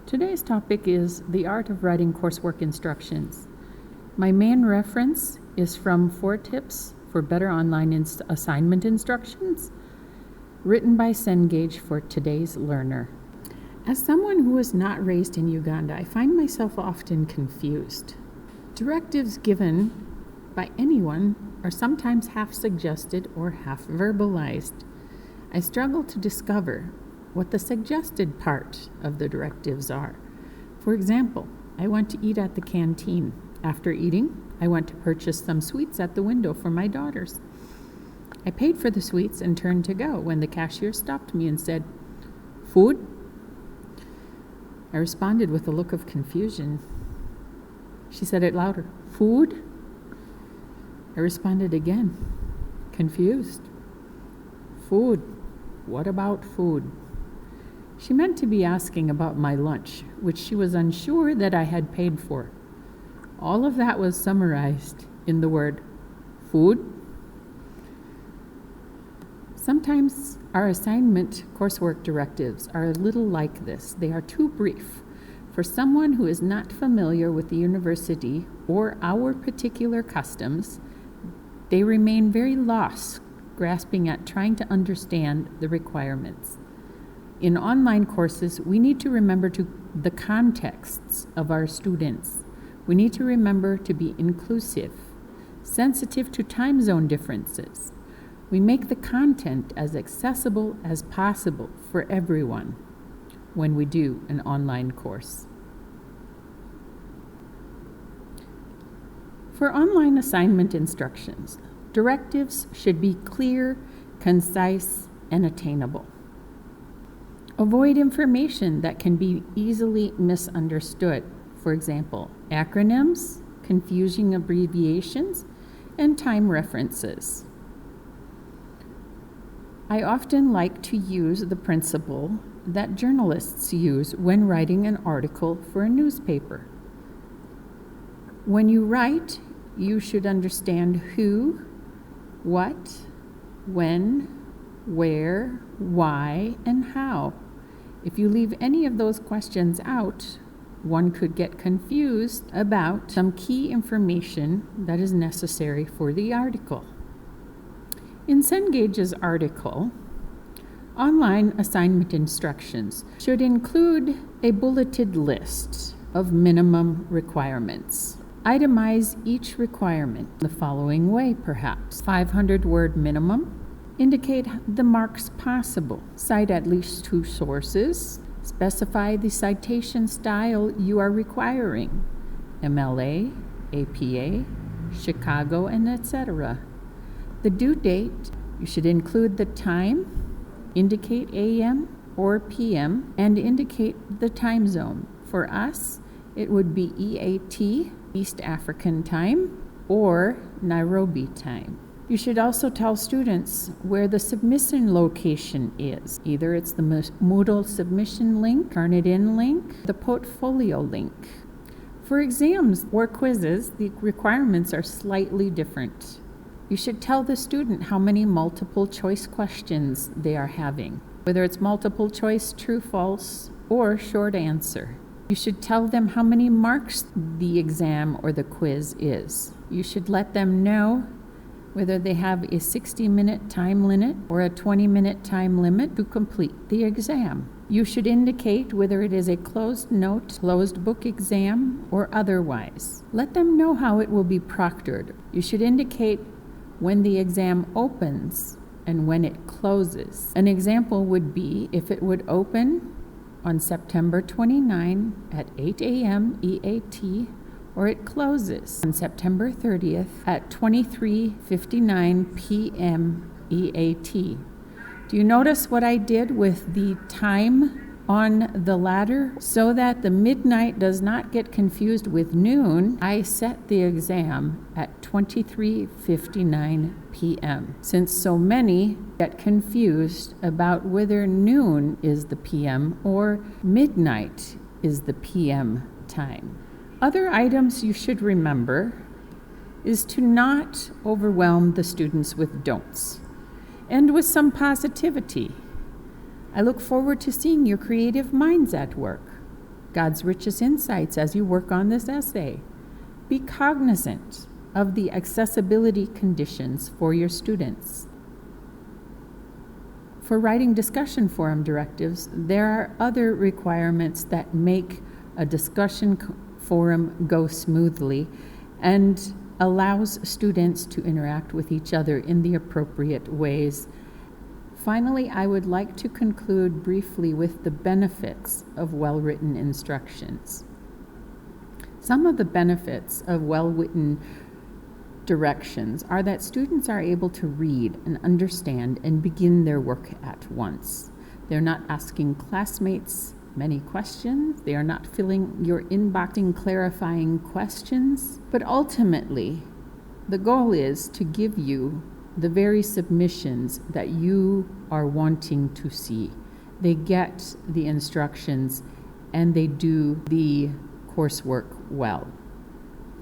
Today's topic is the art of writing coursework instructions. My main reference is from 4 Tips for Better Online Assignment Instructions, written by Cengage for today's learner. As someone who was not raised in Uganda, I find myself often confused. Directives given by anyone are sometimes half suggested or half verbalized. I struggle to discover what the suggested part of the directives are. For example, I went to eat at the canteen. After eating, I went to purchase some sweets at the window for my daughters. I paid for the sweets and turned to go when the cashier stopped me and said, "Food?" I responded with a look of confusion. She said it louder, "Food?" I responded again, confused. "Food. What about food?" She meant to be asking about my lunch, which she was unsure that I had paid for. All of that was summarized in the word, food. Sometimes our assignment coursework directives are a little like this. They are too brief. For someone who is not familiar with the university or our particular customs, they remain very lost, grasping at trying to understand the requirements. In online courses, we need to remember the contexts of our students. We need to remember to be inclusive, sensitive to time zone differences. We make the content as accessible as possible for everyone when we do an online course. For online assignment instructions, directives should be clear, concise, and attainable. Avoid information that can be easily misunderstood. For example, acronyms, confusing abbreviations, and time references. I often like to use the principle that journalists use when writing an article for a newspaper. When you write, you should understand who, what, when, where, why, and how. If you leave any of those questions out, one could get confused about some key information that is necessary for the article. In Cengage's article, online assignment instructions should include a bulleted list of minimum requirements. Itemize each requirement the following way, perhaps. 500-word minimum. Indicate the marks possible. Cite at least 2 sources. Specify the citation style you are requiring. MLA, APA, Chicago, and etc. The due date, you should include the time, indicate AM or PM, and indicate the time zone. For us, it would be EAT, East African Time, or Nairobi time. You should also tell students where the submission location is. Either it's the Moodle submission link, Turnitin link, the portfolio link. For exams or quizzes, the requirements are slightly different. You should tell the student how many multiple choice questions they are having, whether it's multiple choice, true, false, or short answer. You should tell them how many marks the exam or the quiz is. You should let them know whether they have a 60-minute time limit or a 20-minute time limit to complete the exam. You should indicate whether it is a closed note, closed book exam, or otherwise. Let them know how it will be proctored. You should indicate when the exam opens and when it closes. An example would be if it would open on September 29 at 8 a.m. EAT, or it closes on September 30th at 23:59 p.m. EAT. Do you notice what I did with the time on the ladder? So that the midnight does not get confused with noon, I set the exam at 23:59 p.m. Since so many get confused about whether noon is the p.m. or midnight is the p.m. time. Other items you should remember is to not overwhelm the students with don'ts and with some positivity. I look forward to seeing your creative minds at work. God's richest insights as you work on this essay. Be cognizant of the accessibility conditions for your students. For writing discussion forum directives, there are other requirements that make a discussion forum go smoothly and allows students to interact with each other in the appropriate ways. Finally, I would like to conclude briefly with the benefits of well-written instructions. Some of the benefits of well-written directions are that students are able to read and understand and begin their work at once. They're not asking classmates many questions. They are not filling your inbox in clarifying questions. But ultimately, the goal is to give you the very submissions that you are wanting to see. They get the instructions and they do the coursework well.